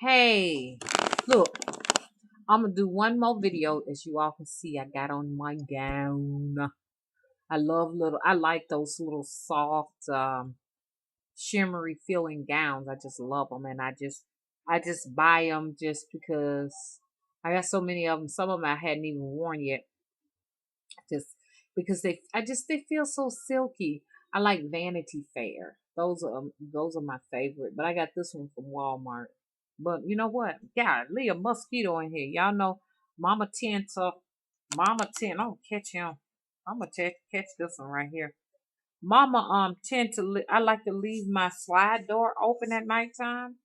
Hey, look, I'm gonna do one more video. As you all can see, I got on my gown. I like those little soft, shimmery feeling gowns. I just love them, and I just buy them just because I got so many of them. Some of them I hadn't even worn yet, just because they feel so silky. I like Vanity Fair. Those are my favorite. But I got this one from Walmart. But you know what? God, leave a mosquito in here. Y'all know Mama tend to Mama tend. Oh, catch him. I'm gonna catch this one right here. Mama tend to I like to leave my slide door open at nighttime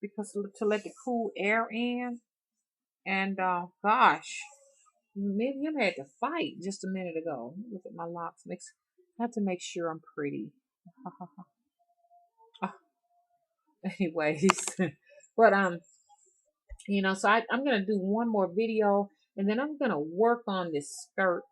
because to let the cool air in. And gosh, me and him had to fight just a minute ago. Look at my locks. I have to make sure I'm pretty. Anyways, but so I'm gonna do one more video, and then I'm gonna work on this skirt.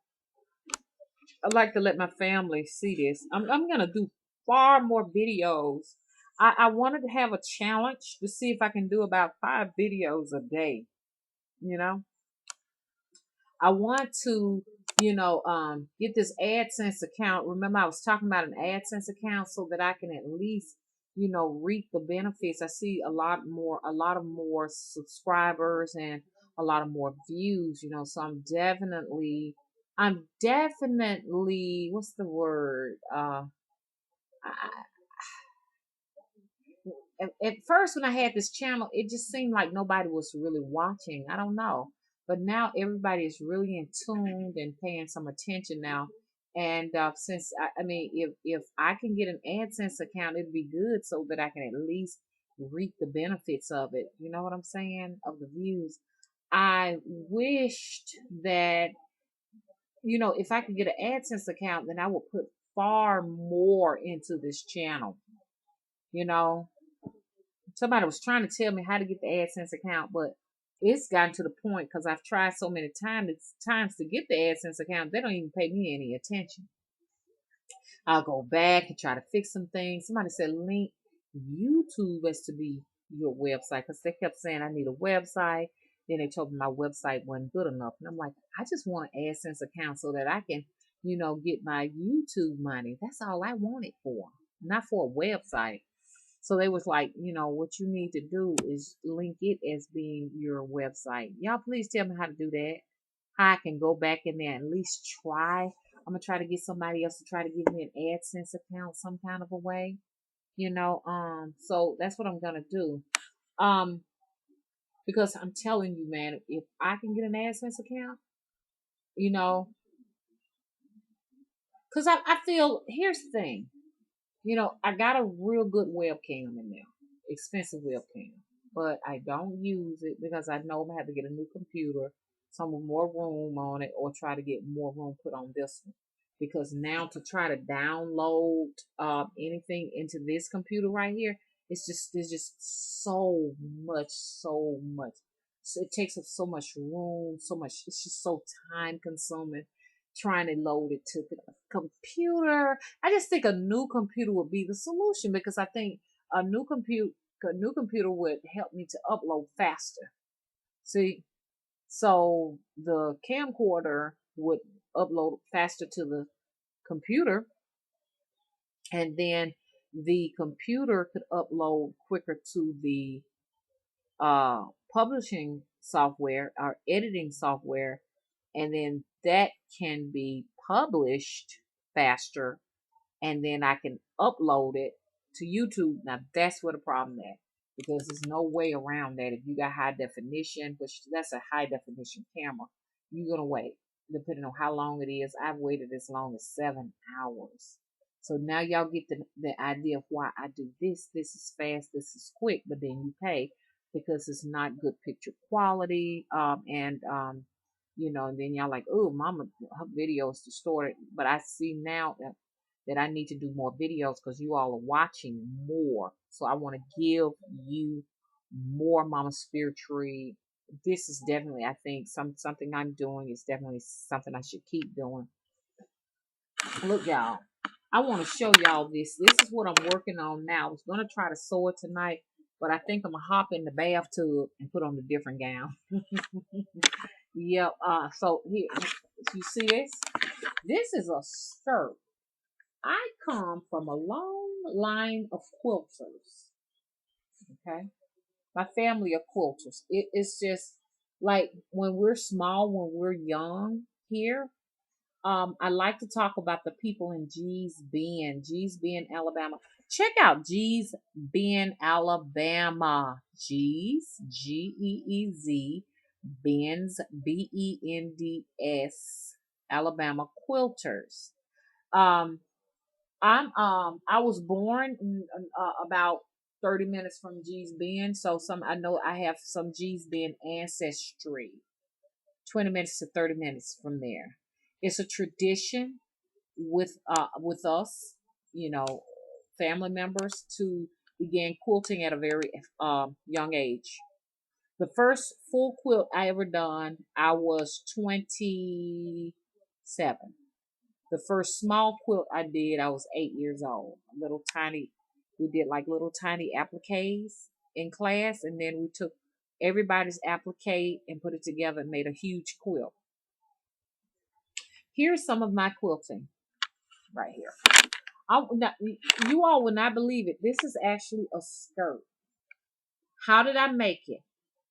I like to let my family see this. I'm gonna do far more videos. I wanted to have a challenge to see if I can do about 5 videos a day. You know, I want to, get this AdSense account. Remember, I was talking about an AdSense account so that I can at least, reap the benefits. I see a lot of more subscribers and a lot of more views, so I'm definitely, what's the word? At first when I had this channel, it just seemed like nobody was really watching. I don't know. But now everybody is really in tune and paying some attention now. And since I mean, if I can get an AdSense account, it'd be good so that I can at least reap the benefits of it. You know what I'm saying? Of the views. I wished that, if I could get an AdSense account, then I would put far more into this channel. You know, somebody was trying to tell me how to get the AdSense account, but it's gotten to the point because I've tried so many times to get the AdSense account, they don't even pay me any attention. I'll go back and try to fix some things. Somebody said link YouTube as to be your website because they kept saying I need a website. Then they told me my website wasn't good enough. And I'm like, I just want an AdSense account so that I can, get my YouTube money. That's all I want it for, not for a website. So they was like, what you need to do is link it as being your website. Y'all please tell me how to do that. How I can go back in there and at least try. I'm gonna try to get somebody else to try to give me an AdSense account some kind of a way. So that's what I'm gonna do. Um, because I'm telling you, man, if I can get an AdSense account, you know, because I feel here's the thing. I got a real good webcam in there, expensive webcam, but I don't use it because I know I'm gonna have to get a new computer, some with more room on it, or try to get more room put on this one. Because now to try to download anything into this computer right here, it's just so much. So it takes up so much room, so much. It's just so time consuming trying to load it to the computer. I just think a new computer would be the solution because I think a new computer would help me to upload faster. See, so the camcorder would upload faster to the computer, and then the computer could upload quicker to the publishing software or editing software, and then that can be published faster, and then I can upload it to YouTube. Now that's where the problem is because there's no way around that. If you got high definition, which that's a high definition camera, you're gonna wait. Depending on how long it is, I've waited as long as 7 hours. So now y'all get the idea of why I do this. This is fast, this is quick, but then you pay because it's not good picture quality. And then y'all like, oh, mama, her video is distorted. But I see now that I need to do more videos because you all are watching more. So I want to give you more Mama Spiritual. This is definitely, I think, something I'm doing is definitely something I should keep doing. Look, y'all, I want to show y'all this. This is what I'm working on now. I was going to try to sew it tonight, but I think I'm gonna hop in the bathtub and put on a different gown. Yep. So here, you see this? This is a skirt. I come from a long line of quilters. Okay, my family of quilters. It is just like when we're small, when we're young here. I like to talk about the people in G's Bend, Alabama. Check out G's Bend, Alabama. G's, Geez, Ben's, Bends, Alabama quilters. Um, I was born about 30 minutes from G's Bend, so I know I have some G's Bend ancestry. 20 minutes to 30 minutes from there. It's a tradition with us, you know, family members to begin quilting at a very young age. The first full quilt I ever done, I was 27. The first small quilt I did, I was 8 years old. Little tiny, we did like little tiny appliques in class, and then we took everybody's applique and put it together and made a huge quilt. Here's some of my quilting right here. You all will not believe it. This is actually a skirt. How did I make it?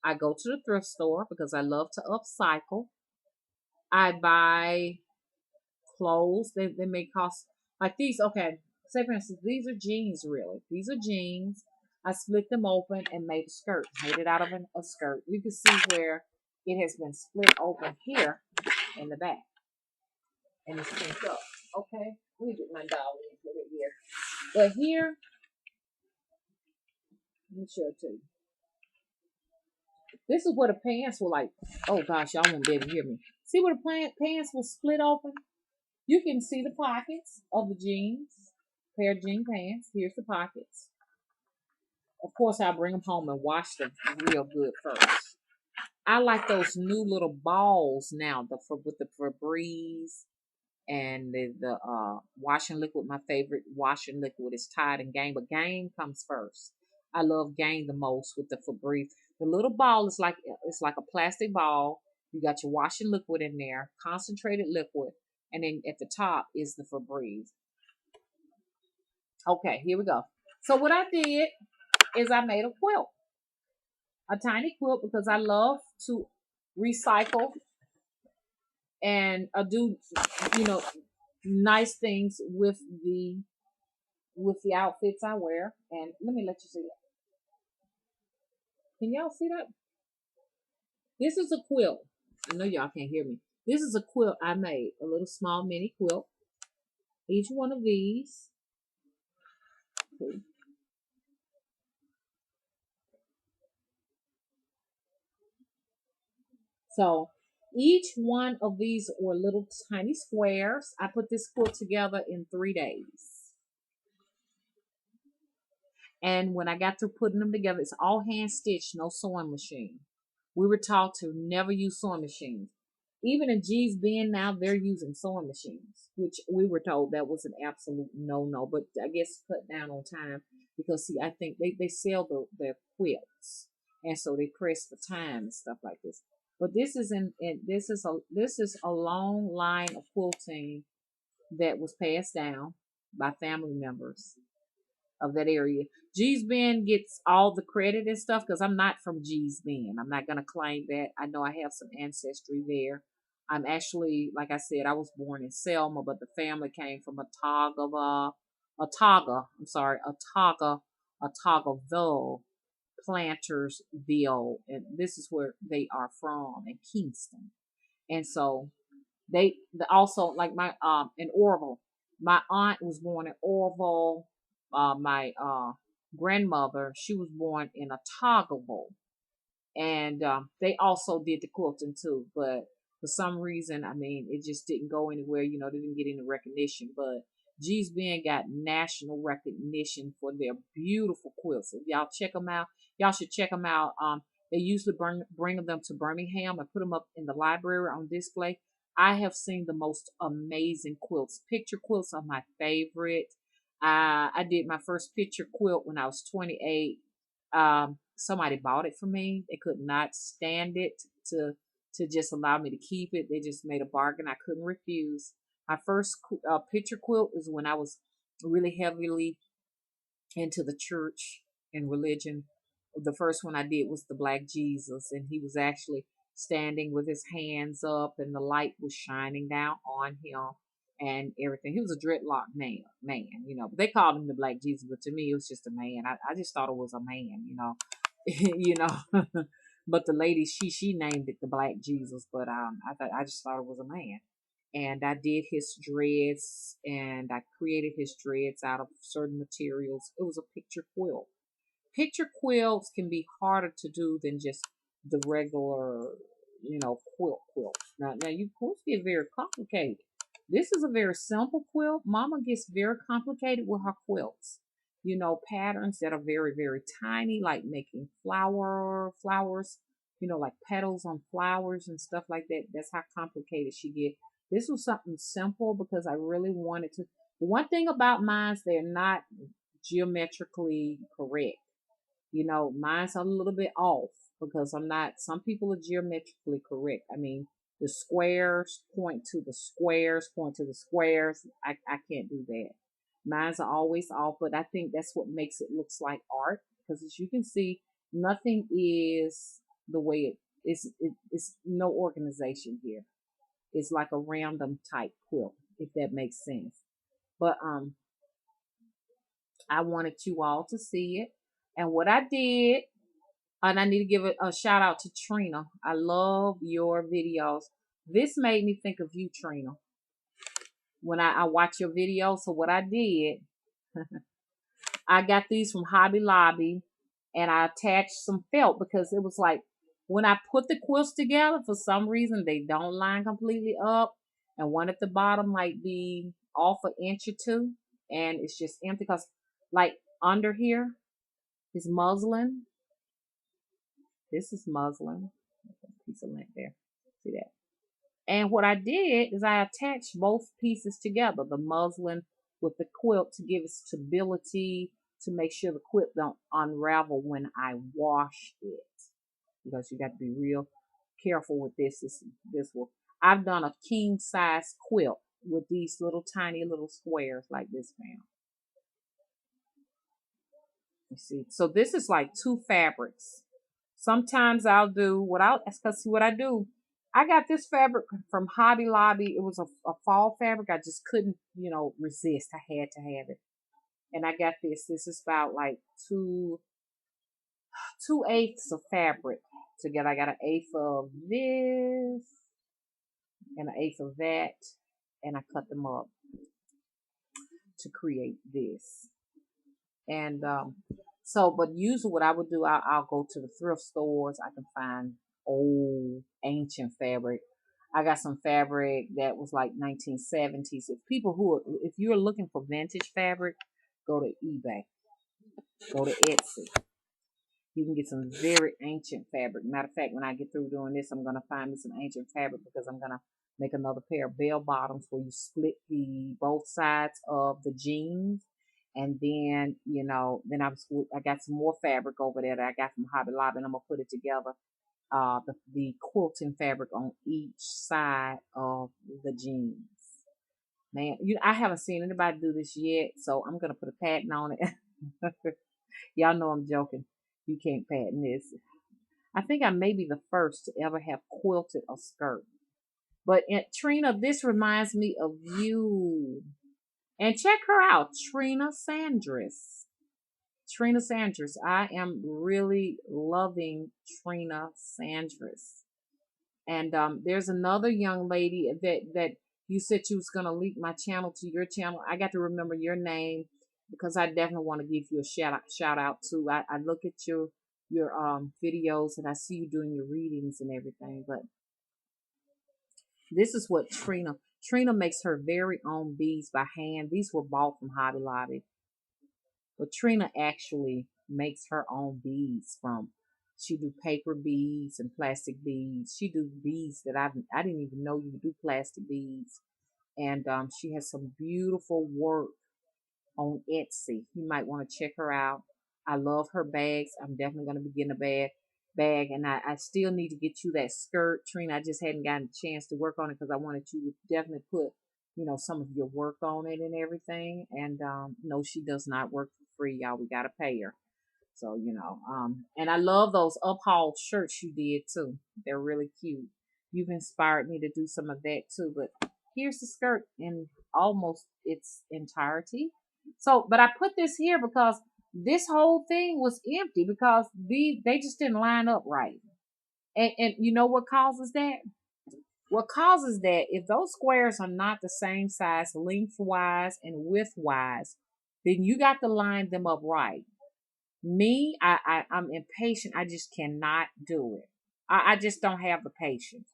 I go to the thrift store because I love to upcycle. I buy clothes. They may cost like these. Okay, say for instance, these are jeans. Really, these are jeans. I split them open and made a skirt. Made it out of a skirt. You can see where it has been split open here in the back, and it's pinked up. Okay, let me get my doll and put it here. But here, let me show it to you. This is where the pants were like. Oh gosh, y'all won't be able to hear me. See where the pants were split open? You can see the pockets of the jeans, pair of jean pants. Here's the pockets. Of course, I'll bring them home and wash them real good first. I like those new little balls now, with the Febreze and the washing liquid. My favorite washing liquid is Tide and Gain, but Gain comes first. I love Gain the most with the Febreze. The little ball is like it's like a plastic ball. You got your washing liquid in there, concentrated liquid, and then at the top is the Febreze. Okay, here we go. So what I did is I made a quilt, a tiny quilt, because I love to recycle and do you know nice things with the outfits I wear. And let me let you see that. Can y'all see that? This is a quilt. I know y'all can't hear me. This is a quilt I made, a little small mini quilt. Each one of these. So each one of these were little tiny squares. I put this quilt together in 3 days. And when I got through putting them together, it's all hand stitched, no sewing machine. We were taught to never use sewing machines. Even in G's Bend now, they're using sewing machines, which we were told that was an absolute no-no. But I guess cut down on time because, see, I think they sell their quilts, and so they press for time and stuff like this. But this is this is a long line of quilting that was passed down by family members of that area. G's Bend gets all the credit and stuff because I'm not from G's Bend. I'm not gonna claim that. I know I have some ancestry there. I'm actually, like I said, I was born in Selma, but the family came from Ottagaville, Plantersville, and this is where they are from in Kingston. And so they also like my in Orville. My aunt was born in Orville. My grandmother, she was born in Ottagaville, and they also did the quilting too. But for some reason, I mean, it just didn't go anywhere. You know, they didn't get any recognition. But G's Bend got national recognition for their beautiful quilts. If y'all check them out, y'all should check them out. They usually bring them to Birmingham and put them up in the library on display. I have seen the most amazing quilts. Picture quilts are my favorite. I did my first picture quilt when I was 28. Somebody bought it for me. They could not stand it to to just allow me to keep it. They just made a bargain I couldn't refuse. My first picture quilt is when I was really heavily into the church and religion. The first one I did was the Black Jesus, and he was actually standing with his hands up, and the light was shining down on him and everything. He was a dreadlock man, you know. But they called him the Black Jesus, but to me, it was just a man. I just thought it was a man, you know, you know. But the lady, she named it the Black Jesus, but I just thought it was a man. And I did his dreads, and I created his dreads out of certain materials. It was a picture quilt. Picture quilts can be harder to do than just the regular, you know, quilt. Now you quilts get very complicated. This is a very simple quilt. Mama gets very complicated with her quilts. You know, patterns that are very, very tiny, like making flowers, you know, like petals on flowers and stuff like that. That's how complicated she get. This was something simple because I really wanted to. The one thing about mine, they're not geometrically correct. You know, mine's a little bit off because I'm not, some people are geometrically correct. I mean, the squares point to the squares, point to the squares. I can't do that. Mine's are always off, but I think that's what makes it looks like art because as you can see, nothing is the way it is. It's no organization here. It's like a random type quilt, if that makes sense. But I wanted you all to see it. And what I did, and I need to give a shout out to Trina. I love your videos. This made me think of you, Trina, when I watch your videos. So what I did, I got these from Hobby Lobby, and I attached some felt because it was like when I put the quilts together, for some reason they don't line completely up, and one at the bottom might be off an inch or two, and it's just empty because like under here is muslin. This is muslin. Piece of lint there. See that? And what I did is I attached both pieces together, the muslin with the quilt to give it stability, to make sure the quilt don't unravel when I wash it. Because you got to be real careful with this. This will. I've done a king size quilt with these little tiny little squares like this, fam. You see, so this is like two fabrics. Sometimes I'll do because what I do, I got this fabric from Hobby Lobby. It was a fall fabric. I just couldn't, you know, resist. I had to have it. And I got this. This is about like two eighths of fabric together. I got an eighth of this and an eighth of that. And I cut them up to create this. And so, but usually what I would do, I'll go to the thrift stores. I can find old, ancient fabric. I got some fabric that was like 1970s. If you're looking for vintage fabric, go to eBay, go to Etsy. You can get some very ancient fabric. Matter of fact, when I get through doing this, I'm gonna find me some ancient fabric because I'm gonna make another pair of bell bottoms where you split the both sides of the jeans. And then, you know, I got some more fabric over there that I got from Hobby Lobby, and I'm gonna put it together. The quilting fabric on each side of the jeans. Man, I haven't seen anybody do this yet, so I'm gonna put a patent on it. Y'all know I'm joking. You can't patent this. I think I may be the first to ever have quilted a skirt. But Trina, this reminds me of you. And check her out, Trina Sandris. Trina Sandris. I am really loving Trina Sandris. And there's another young lady that you said you was gonna link my channel to your channel. I got to remember your name because I definitely want to give you a shout out too. I look at your videos and I see you doing your readings and everything. But this is what Trina makes her very own beads by hand. These were bought from Hobby Lobby. But Trina actually makes her own beads from. She do paper beads and plastic beads. She do beads that I didn't even know you could do plastic beads. And she has some beautiful work on Etsy. You might want to check her out. I love her bags. I'm definitely gonna be getting a bag, and I still need to get you that skirt, Trina. I just hadn't gotten a chance to work on it because I wanted you to definitely put, some of your work on it and everything. And no, she does not work for free, y'all. We gotta pay her. So, and I love those uphaul shirts you did too. They're really cute. You've inspired me to do some of that too. But here's the skirt in almost its entirety. So, but I put this here because this whole thing was empty because they just didn't line up right. And you know what causes that? What causes that, if those squares are not the same size lengthwise and widthwise, then you got to line them up right. Me, I'm impatient. I just cannot do it. I just don't have the patience.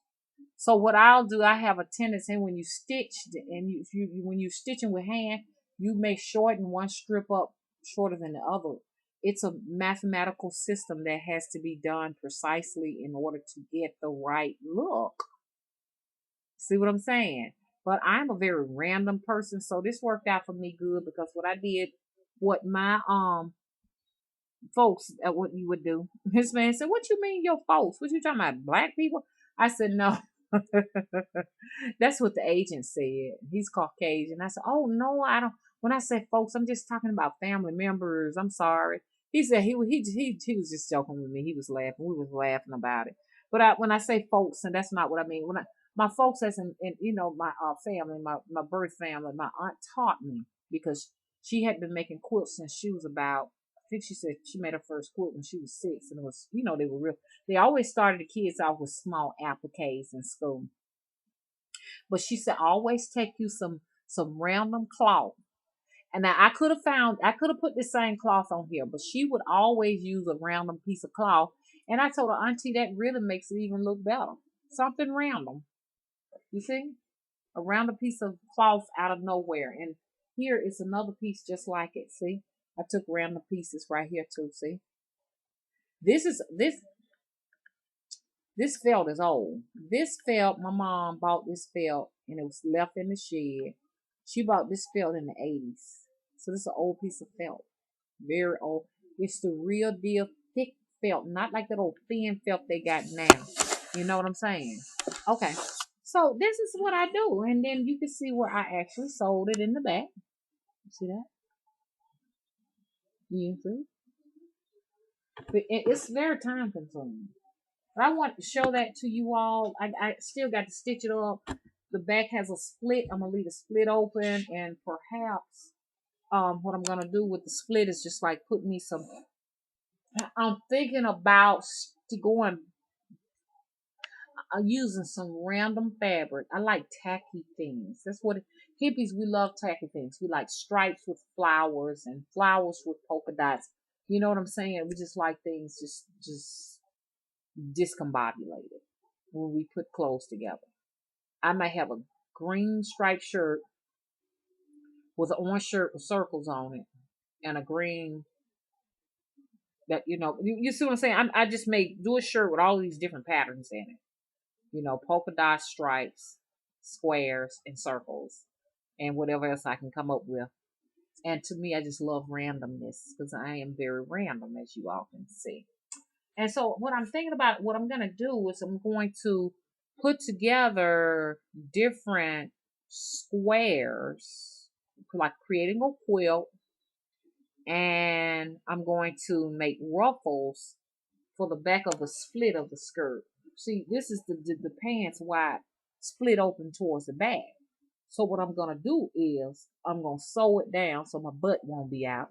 So what I'll do, I have a tendency when you stitch and when you stitching with hand, you may shorten one strip up shorter than the other. It's a mathematical system that has to be done precisely in order to get the right look. See what I'm saying? But I'm a very random person, so this worked out for me good because what I did, what my folks at what you would do. His man said, "What you mean your folks? What you talking about? Black people?" I said, "No." That's what the agent said. He's Caucasian. I said, "Oh no, I don't." When I said folks, I'm just talking about family members. I'm sorry. He said he was just joking with me. He was laughing. We was laughing about it. But when I say folks, and that's not what I mean. When my folks, as in my family, my birth family, my aunt taught me because she had been making quilts since she was about. I think she said she made her first quilt when she was 6, and it was they were real. They always started the kids off with small appliques in school. But she said, always take you some random cloth. And now I could have put the same cloth on here, but she would always use a random piece of cloth. And I told her, Auntie, that really makes it even look better. Something random. You see? A random piece of cloth out of nowhere. And here is another piece just like it. See? I took random pieces right here too. See? This felt is old. This felt, my mom bought this felt and it was left in the shed. She bought this felt in the 80s. So this is an old piece of felt. Very old. It's the real deal thick felt, not like that old thin felt they got now. You know what I'm saying? Okay. So this is what I do. And then you can see where I actually sold it in the back. You see that? You see? But it's very time consuming. But I want to show that to you all. I still got to stitch it up. The back has a split. I'm gonna leave the split open, and perhaps what I'm gonna do with the split is just like put me some. I'm thinking about going using some random fabric. I like tacky things. That's what hippies, we love tacky things. We like stripes with flowers and flowers with polka dots. You know what I'm saying? We just like things just discombobulated when we put clothes together. I might have a green striped shirt with an orange shirt with circles on it and a green that you see what I'm saying. I just may do a shirt with all these different patterns in it. Polka dot stripes, squares, and circles, and whatever else I can come up with. And to me, I just love randomness because I am very random, as you all can see. And so what I'm thinking about, what I'm going to do is I'm going to put together different squares, like creating a quilt, and I'm going to make ruffles for the back of the split of the skirt. See, this is the pants wide split open towards the back. So what I'm going to do is I'm going to sew it down so my butt won't be out.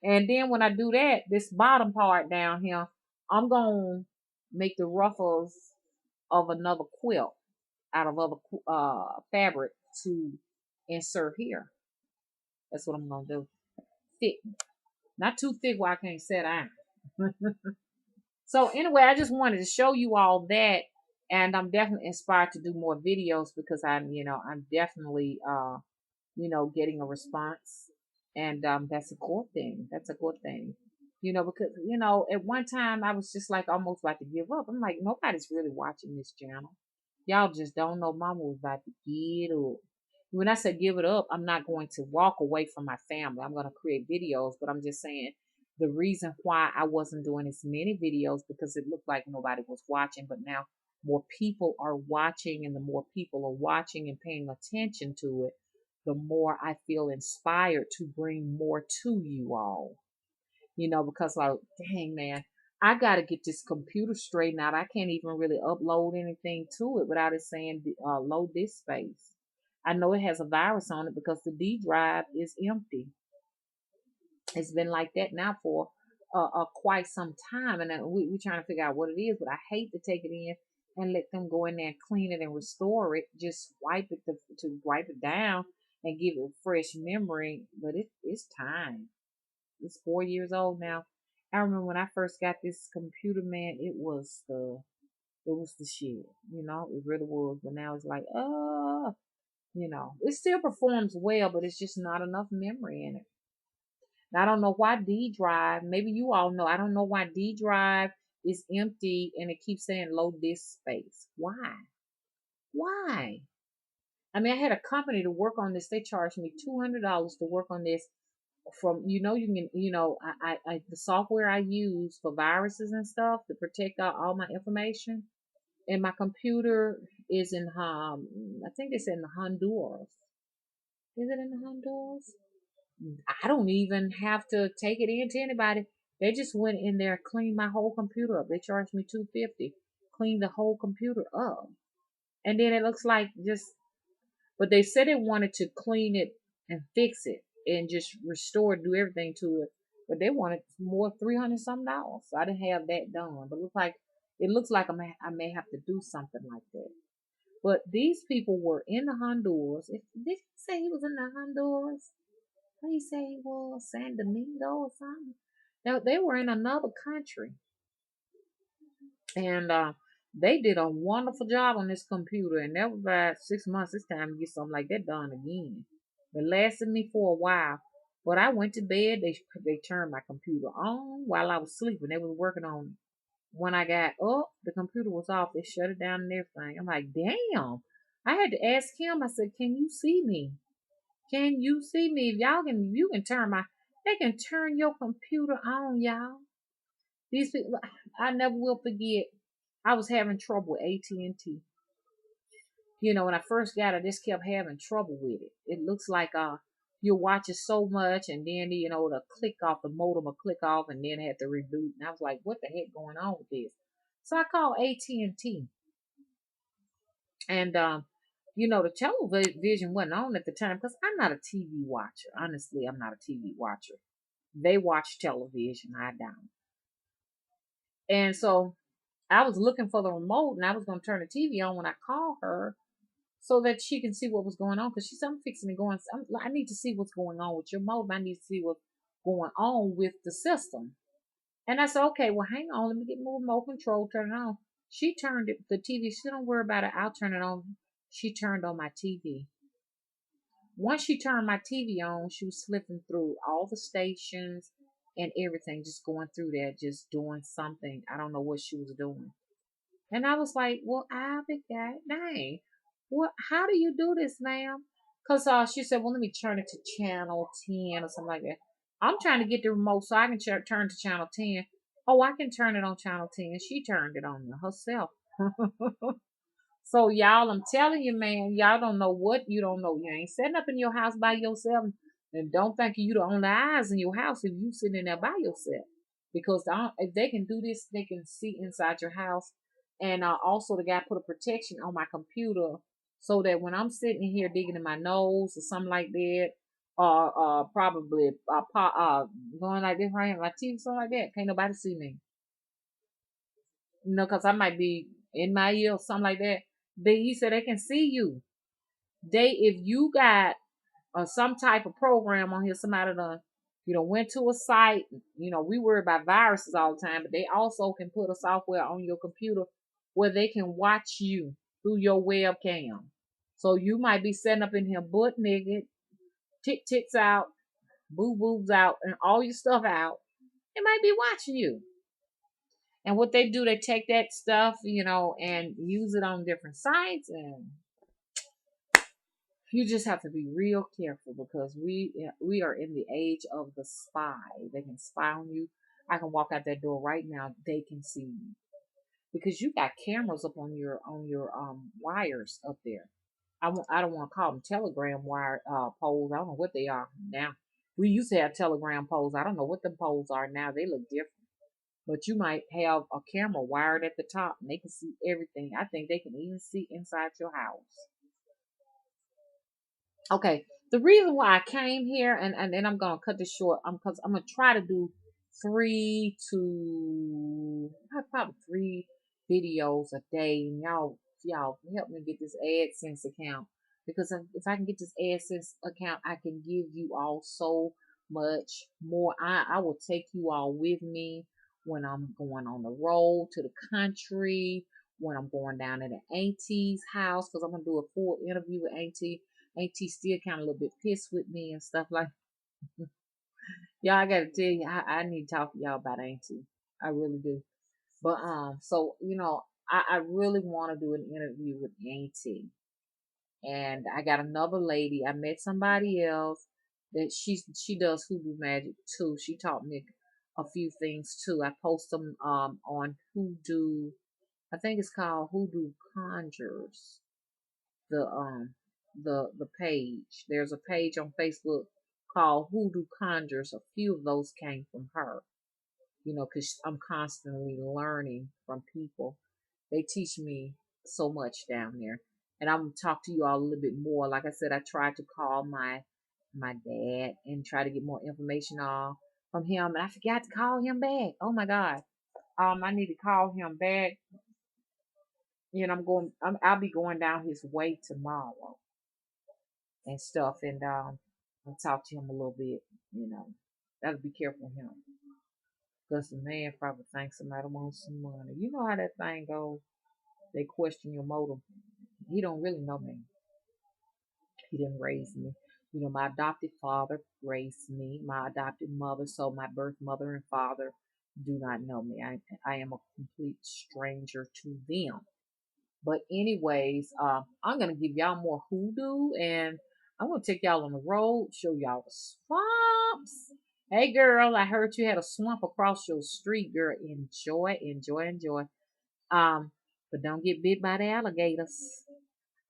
And then when I do that, this bottom part down here, I'm going to make the ruffles of another quilt out of other fabric to insert here. That's what I'm going to do. Thick. Not too thick where I can't set down. So anyway, I just wanted to show you all that. And I'm definitely inspired to do more videos because I'm definitely, getting a response. And that's a good thing. That's a good thing. Because, at one time I was just like almost about to give up. I'm like, nobody's really watching this channel. Y'all just don't know mama was about to get up. When I say give it up, I'm not going to walk away from my family. I'm going to create videos, but I'm just saying the reason why I wasn't doing as many videos because it looked like nobody was watching, but now more people are watching, and the more people are watching and paying attention to it, the more I feel inspired to bring more to you all. Because like, dang man, I got to get this computer straightened out. I can't even really upload anything to it without it saying load this space. I know it has a virus on it because the D drive is empty. It's been like that now for quite some time, and we're trying to figure out what it is. But I hate to take it in and let them go in there and clean it and restore it. Just wipe it to wipe it down and give it fresh memory. But it's time. It's 4 years old now. I remember when I first got this computer, man, it was the shit. It really was. But now it's like, it still performs well, but it's just not enough memory in it. And I don't know why D drive, maybe you all know, I don't know why D drive is empty and it keeps saying load disk space. Why? Why? I mean, I had a company to work on this. They charged me $200 to work on this. From you can the software I use for viruses and stuff to protect all my information, and my computer is in I think it's in Honduras. Is it in Honduras? I don't even have to take it in to anybody. They just went in there and cleaned my whole computer up. They charged me $250, cleaned the whole computer up, and then it looks like just. But they said they wanted to clean it and fix it and just restore it, do everything to it. But they wanted more $300 something dollars. So I didn't have that done. But it looks like I may have to do something like that. But these people were in the Honduras. Did he say he was in the Honduras? What did he say he was? San Domingo or something? Now they were in another country. And they did a wonderful job on this computer, and that was about 6 months. It's time to get something like that done again. It lasted me for a while, but I went to bed. They turned my computer on while I was sleeping. They was working on it. When I got up, the computer was off. They shut it down and everything. I'm like, damn. I had to ask him. I said, "Can you see me? Can you see me? If you can they can turn your computer on, y'all." These people, I never will forget. I was having trouble with AT&T. When I first got it, I just kept having trouble with it. It looks like you watch it so much, and then the click off, the modem will click off, and then it had to reboot. And I was like, what the heck going on with this? So I called AT&T, and the television wasn't on at the time because I'm not a TV watcher. Honestly, I'm not a TV watcher. They watch television, I don't. And so I was looking for the remote, and I was going to turn the TV on when I called her so that she can see what was going on. Because she said, I'm fixing to go on. I need to see what's going on with your modem. I need to see what's going on with the system. And I said, okay, well, hang on. Let me get my remote control, turn it on. She turned the TV. She said, don't worry about it. I'll turn it on. She turned on my TV. Once she turned my TV on, she was flipping through all the stations and everything, just going through there, just doing something. I don't know what she was doing. And I was like, well, I'll be God dang. What, how do you do this, ma'am? Because she said, well, let me turn it to channel 10 or something like that. I'm trying to get the remote so I can turn to channel 10. Oh, I can turn it on channel 10. She turned it on herself. So, y'all, I'm telling you, man, y'all don't know what you don't know. You ain't sitting up in your house by yourself. And don't think you the only eyes in your house if you sitting in there by yourself. Because if they can do this, they can see inside your house. And also, the guy put a protection on my computer so that when I'm sitting in here digging in my nose or something like that, or probably going like this right here, my teeth, something like that, can't nobody see me. Because I might be in my ear or something like that. He said they can see you. If you got some type of program on here, somebody done, went to a site. We worry about viruses all the time, but they also can put a software on your computer where they can watch you through your webcam. So you might be setting up in here butt naked, tits out, boo boobs out, and all your stuff out. They might be watching you. And what they do, they take that stuff, and use it on different sites, and You just have to be real careful because we are in the age of the spy. They can spy on you. I can walk out that door right now. They can see me because you got cameras up on your wires up there. I don't want to call them telegram wire poles. I don't know what they are now. We used to have telegram poles. I don't know what the poles are now. They look different. But you might have a camera wired at the top and they can see everything. I think they can even see inside your house. Okay, the reason why I came here, and then I'm gonna cut this short, because I'm gonna try to do probably 3 videos a day, and y'all help me get this AdSense account because if I can get this AdSense account, I can give you all so much more. I will take you all with me when I'm going on the road to the country, when I'm going down to the auntie's house, because I'm gonna do a full interview with auntie. Auntie still kind of a little bit pissed with me and stuff like y'all. I gotta tell you, I need to talk to y'all about Auntie. I really do. But so I really want to do an interview with Auntie, and I got another lady. I met somebody else that she does hoodoo magic too. She taught me a few things too. I post them on Hoodoo. I think it's called Hoodoo Conjures. The page. There's a page on Facebook called Hoodoo Conjures. A few of those came from her. Because I'm constantly learning from people. They teach me so much down there. And I'm gonna talk to you all a little bit more. Like I said, I tried to call my dad and try to get more information from him, and I forgot to call him back. Oh my God. I need to call him back. I'll be going down his way tomorrow and stuff, and I'll talk to him a little bit. Gotta be careful with him, because the man probably thinks somebody wants some money. You know how that thing goes. They question your motive. He don't really know me. He didn't raise me. My adopted father raised me. My adopted mother, so my birth mother and father do not know me. I am a complete stranger to them. But anyways, I'm gonna give y'all more hoodoo, and I'm gonna take y'all on the road, show y'all the swamps. Hey girl, I heard you had a swamp across your street, girl. Enjoy, enjoy, enjoy. But don't get bit by the alligators.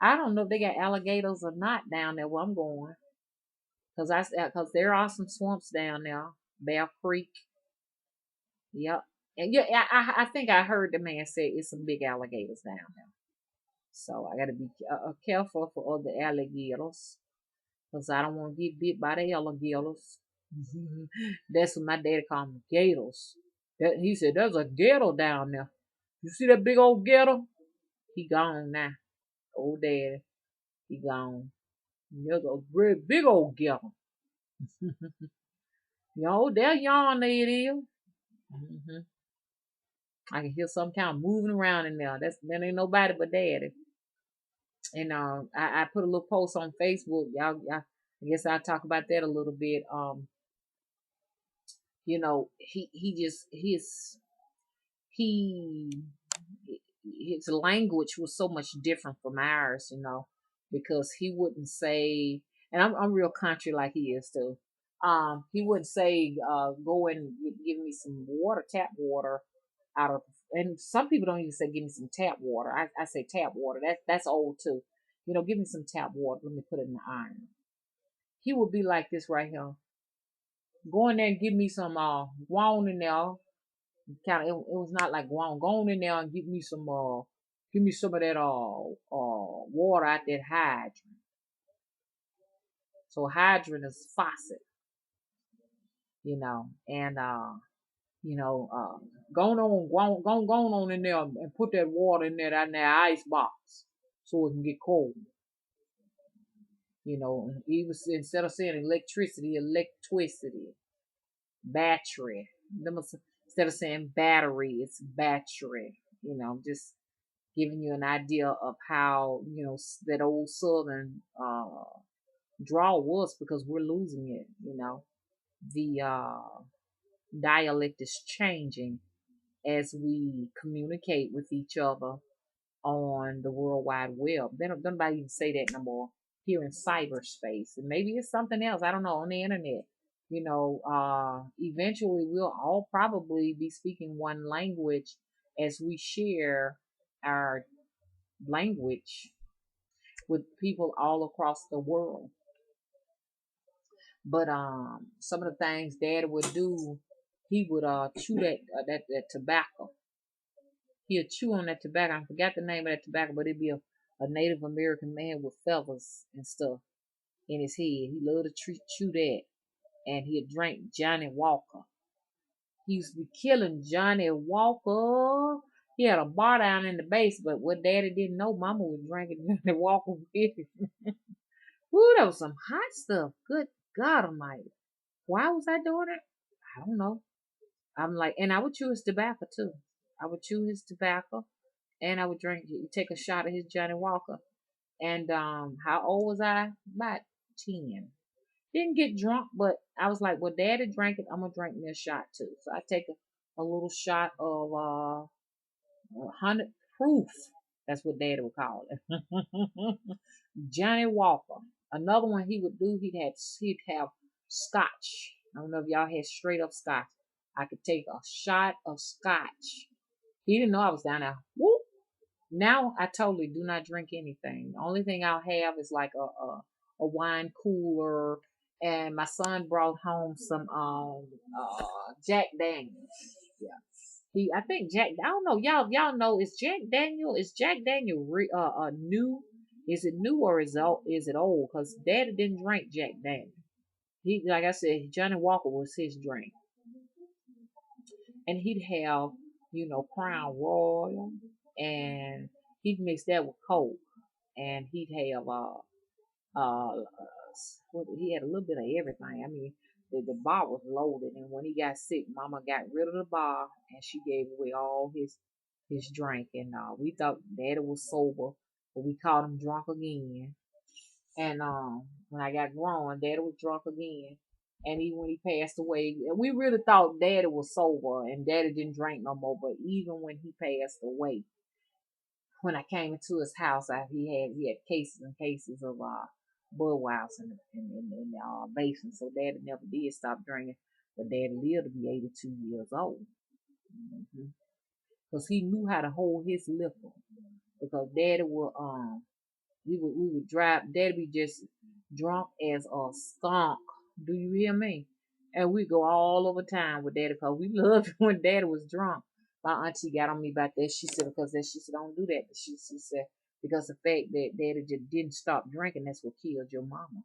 I don't know if they got alligators or not down there where I'm going, cause there are some swamps down there. Bear Creek. Yep. And yeah, I think I heard the man say it's some big alligators down there. So I got to be careful for other alligators, because I don't want to get bit by the alligators. That's what my daddy called them, gators. He said, there's a gator down there. You see that big old gator? He gone now. Old daddy, he gone. There's a great big old gator. That yawn there it is. Mm-hmm. I can hear some kind of moving around in there. That ain't nobody but daddy. And I put a little post on Facebook. Y'all, I guess I'll talk about that a little bit. He his language was so much different from ours, because he wouldn't say, and I'm real country like he is too. He wouldn't say, go and give me some water, tap water out of, and some people don't even say give me some tap water. I say tap water. That's old too. Give me some tap water. Let me put it in the iron. He would be like this right here. Go in there and give me some guan in there. It was not like guan. Go on in there and give me some of that water out that hydrant. So hydrant is faucet, and go on in there and put that water in that ice box so it can get cold. He was, instead of saying electricity, battery. Instead of saying battery, it's battery. Just giving you an idea of how that old southern draw was, because we're losing it. The dialect is changing as we communicate with each other on the World Wide Web. They don't nobody even say that no more. here in cyberspace. And maybe it's something else, I don't know, on the internet. Eventually we'll all probably be speaking one language as we share our language with people all across the world. But some of the things Dad would do, he would chew that tobacco. He'd chew on that tobacco. I forgot the name of that tobacco, but it'd be a Native American man with feathers and stuff in his head. He loved to chew that, and he'd drink Johnny Walker. He used to be killing Johnny Walker. He had a bar down in the base, but what Daddy didn't know, Mama was drinking Johnny Walker with him. Woo, that was some hot stuff. Good God Almighty. Why was I doing it? I don't know. I'm like, and I would chew his tobacco too. I would chew his tobacco, and I would take a shot of his Johnny Walker. And how old was I? About 10. Didn't get drunk, but I was like, well, Daddy drank it. I'm gonna drink me a shot too. So I take a little shot of 100 proof. That's what Daddy would call it. Johnny Walker. Another one he would do, he'd have scotch. I don't know if y'all had straight up scotch. I could take a shot of scotch. He didn't know I was down there. Whoop. Now I totally do not drink anything. The only thing I'll have is like a wine cooler. And my son brought home some Jack Daniels. Yeah. I think I don't know, y'all know, is Jack Daniel new? Is it new or is it old? Cause Daddy didn't drink Jack Daniel. He, like I said, Johnny Walker was his drink, and he'd have Crown Royal, and he'd mix that with Coke, and he'd have he had a little bit of everything. I mean, the bar was loaded, and when he got sick, Mama got rid of the bar, and she gave away all his drink. And we thought Daddy was sober, but we called him drunk again. And when I got grown, Daddy was drunk again. And even when he passed away, we really thought Daddy was sober and Daddy didn't drink no more. But even when he passed away, when I came into his house, he had cases and cases of Budweiser in the basement. So Daddy never did stop drinking, but Daddy lived to be 82 years old. Because he knew how to hold his liquor. Because Daddy would we would drive. Daddy be just drunk as a skunk. Do you hear me? And we go all over time with Daddy because we loved when Daddy was drunk. My auntie got on me about that. She said, she said, don't do that. She said, because the fact that Daddy just didn't stop drinking, that's what killed your mama.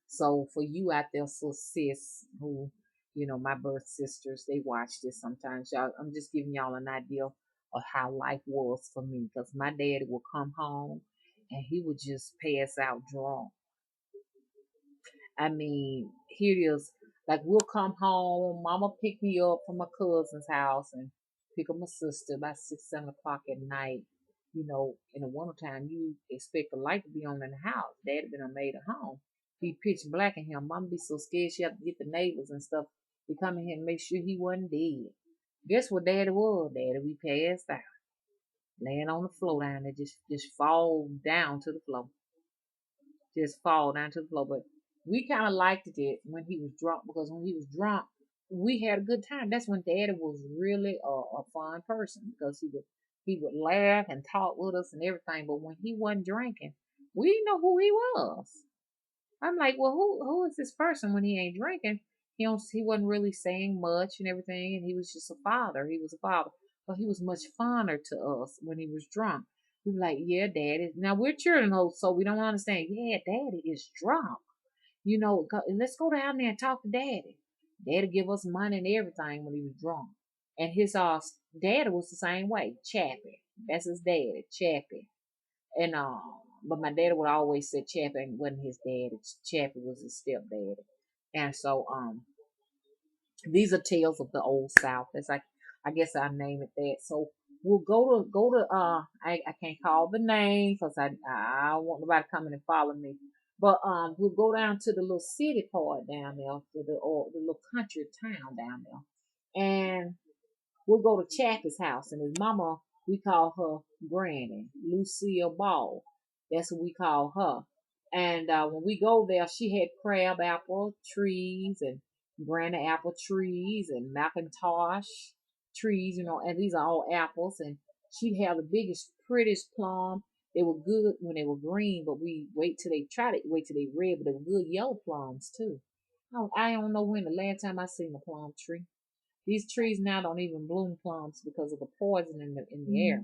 So for you out there, so sis, who, my birth sisters, they watch this sometimes. Y'all, I'm just giving y'all an idea of how life was for me. Because my daddy would come home and he would just pass out drunk. I mean, here it is. Like, we'll come home, Mama pick me up from my cousin's house and pick up my sister about 6, 7 o'clock at night. In the wintertime, you expect the light to be on in the house. Daddy been made a home. Be pitch black in here. Mama be so scared she have to get the neighbors and stuff to come in here and make sure he wasn't dead. Guess what Daddy was? Daddy, we passed out. Laying on the floor down there, just fall down to the floor. Just fall down to the floor. But we kind of liked it when he was drunk, because when he was drunk, we had a good time. That's when Daddy was really a fun person, because he would laugh and talk with us and everything. But when he wasn't drinking, we didn't know who he was. I'm like, well, who is this person when he ain't drinking? He wasn't really saying much and everything, and he was just a father. He was a father, but he was much funner to us when he was drunk. We were like, yeah, Daddy. Now we're children, so we don't understand. Yeah, Daddy is drunk. Let's go down there and talk to Daddy. Daddy give us money and everything when he was drunk. And his daddy was the same way, Chappie. That's his daddy, Chappie. And but my daddy would always say Chappie wasn't his daddy. Chappie was his stepdaddy. And so these are tales of the old South. It's like, I guess I name it that. So we'll go to I can't call the name because I don't want nobody coming and following me. But we'll go down to the little city part down there, to the little country town down there, and we'll go to Chappie's house, and his mama, we call her Granny, Lucille Ball. That's what we call her. And when we go there, she had crab apple trees and granny apple trees and Macintosh trees, and these are all apples. And she'd have the biggest, prettiest plum. They were good when they were green, but we wait till they red, but they were good yellow plums too. I don't know when the last time I seen a plum tree. These trees now don't even bloom plums because of the poison in the air.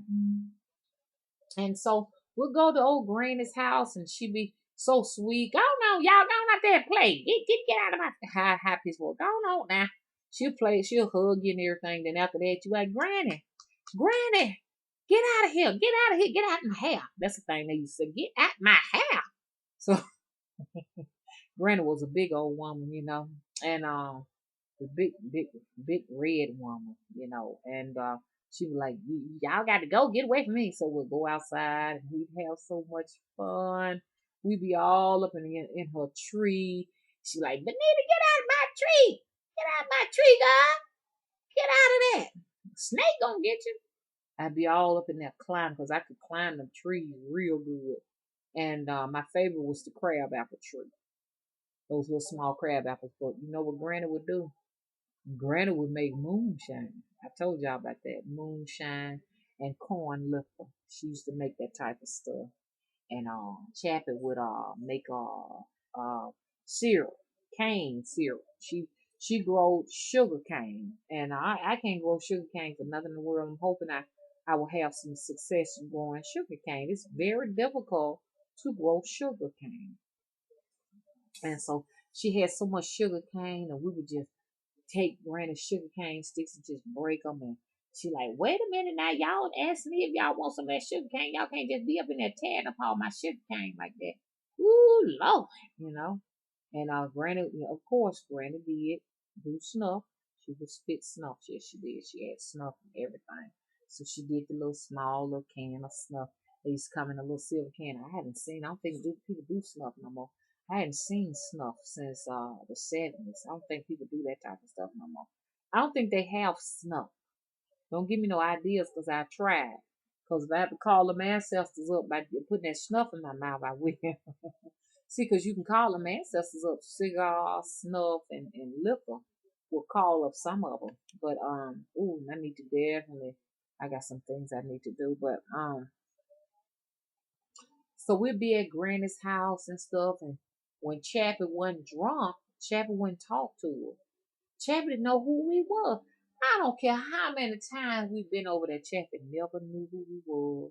And so we'll go to old Granny's house and she be so sweet. Go on, y'all, go out there and play. Get out of my high pitched voice. Go on now. She'll play, she'll hug you and everything. Then after that, you like, Granny, get out of here. Get out my hair. That's the thing they used to say, get out my hair. So Granny was a big old woman. And the big red woman. And she was like, y'all got to go, get away from me. So we'll go outside and we'd have so much fun. We'd be all up in her tree. She like, Benita, get out of my tree. Get out of my tree, God. Get out of that. Snake gonna get you. I'd be all up in there climbing because I could climb the trees real good. And my favorite was the crab apple tree. Those little small crab apples. But you know what Granny would do? Granny would make moonshine. I told y'all about that. Moonshine and corn liquor. She used to make that type of stuff. And Chappie would make syrup, cane syrup. She growed sugar cane. And I can't grow sugar cane for nothing in the world. I'm hoping I will have some success in growing sugar cane. It's very difficult to grow sugar cane. And so she had so much sugar cane and we would just take Granny's sugar cane sticks and just break them. And she like, wait a minute now, y'all ask me if y'all want some of that sugar cane. Y'all can't just be up in there tearing up all my sugar cane like that. Ooh, Lord. And Granny, of course, Granny did do snuff. She would spit snuff. Yes, she did. She had snuff and everything. So she did the little small little can of snuff. They used to come in a little silver can. I don't think people do snuff no more. I hadn't seen snuff since the 70s. I don't think people do that type of stuff no more. I don't think they have snuff. Don't give me no ideas because I tried. Because if I have to call them ancestors up by putting that snuff in my mouth, I will. See, because you can call them ancestors up. Cigar, snuff, and liquor will call up some of them. But, I need to definitely, I got some things I need to do. But, so we'd be at Granny's house and stuff. And when Chappie wasn't drunk, Chappie wouldn't talk to her. Chappie didn't know who we were. I don't care how many times we've been over there. Chappie never knew who we were.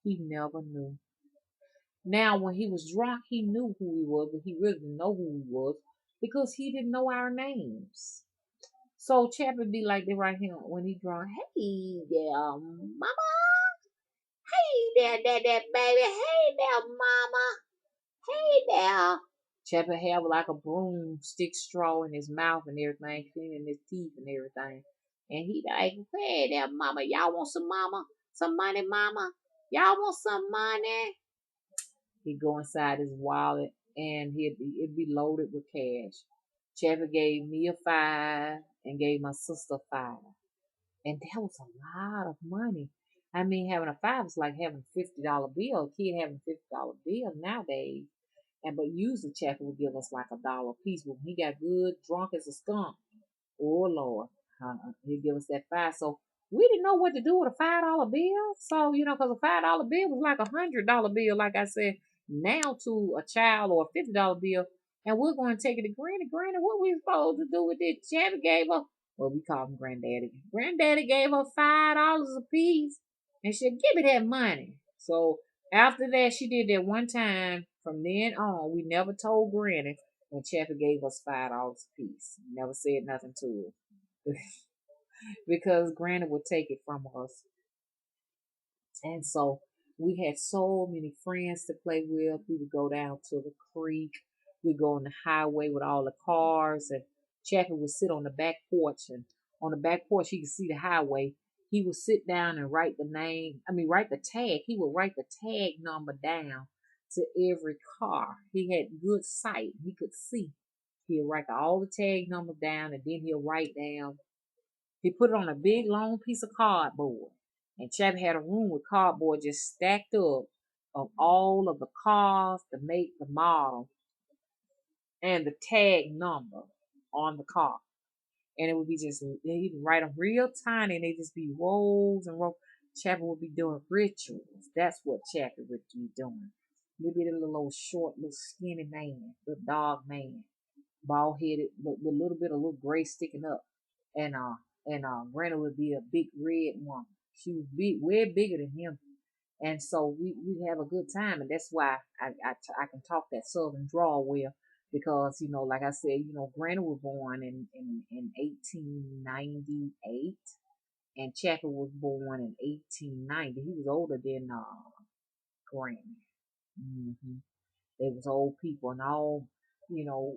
He never knew. Now, when he was drunk, he knew who we were, but he really didn't know who we was because he didn't know our names. So Chappie be like that right here when he drunk. Hey there, mama. Hey there, baby. Hey there, mama. Hey there. Chappie have like a broomstick straw in his mouth and everything, cleaning his teeth and everything. And he like, hey there, mama. Y'all want some mama? Some money, mama? Y'all want some money? He'd go inside his wallet and it'd be loaded with cash. Chappie gave me a 5 and gave my sister 5. And that was a lot of money. I mean, having a 5 is like having a $50 bill. A kid having a $50 bill nowadays. But usually Chappie would give us like $1 a piece. But when he got good, drunk as a skunk, oh Lord, he'd give us that 5. So we didn't know what to do with a $5 bill. So, because a $5 bill was like $100 bill, like I said, now to a child or a $50 bill. And we're going to take it to Granny. Granny, what we supposed to do with it? Chappie gave her, well, we call him Granddaddy. Granddaddy gave her $5 a piece. And she said, give me that money. So after that, she did that one time. From then on, we never told Granny when Chappie gave us $5 a piece. Never said nothing to her. Because Granny would take it from us. And so we had so many friends to play with. We would go down to the creek. We'd go on the highway with all the cars. And Chappie would sit on the back porch. And on the back porch, he could see the highway. He would sit down and write write the tag. He would write the tag number down to every car. He had good sight. He could see. He'll write all the tag numbers down and then he'll write down. He put it on a big long piece of cardboard. And Chappie had a room with cardboard just stacked up of all of the cars, the make, the model, and the tag number on the car. And it would be just, he'd write them real tiny, and they just be rows and rows. Chappie would be doing rituals. That's what Chappie would be doing. He'd be a little old short, little skinny man, little dog man, bald headed, with a little bit of little gray sticking up. And Granny would be a big red woman. She was big, way bigger than him. And so we have a good time, and that's why I can talk that southern drawl well, because like I said, Granny was born in 1898, and Chappie was born in 1890. He was older than Granny. hmm They was old people, and all you know.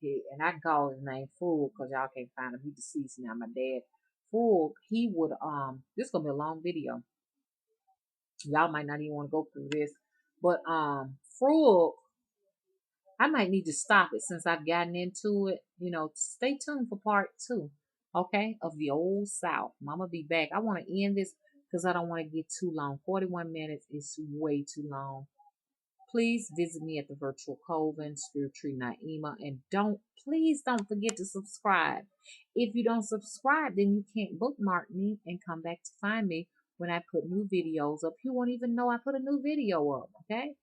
And I can call his name Fool because y'all can't find him. He's deceased now. My dad, Fool, he would This is gonna be a long video. Y'all might not even want to go through this, but Frog, I might need to stop it since I've gotten into it. Stay tuned for part two, okay, of the Old South. Mama be back. I want to end this because I don't want to get too long. 41 minutes is way too long. Please visit me at the Virtual Coven, Spirit Tree Naima, and please don't forget to subscribe. If you don't subscribe, then you can't bookmark me and come back to find me when I put new videos up. You won't even know I put a new video up, okay?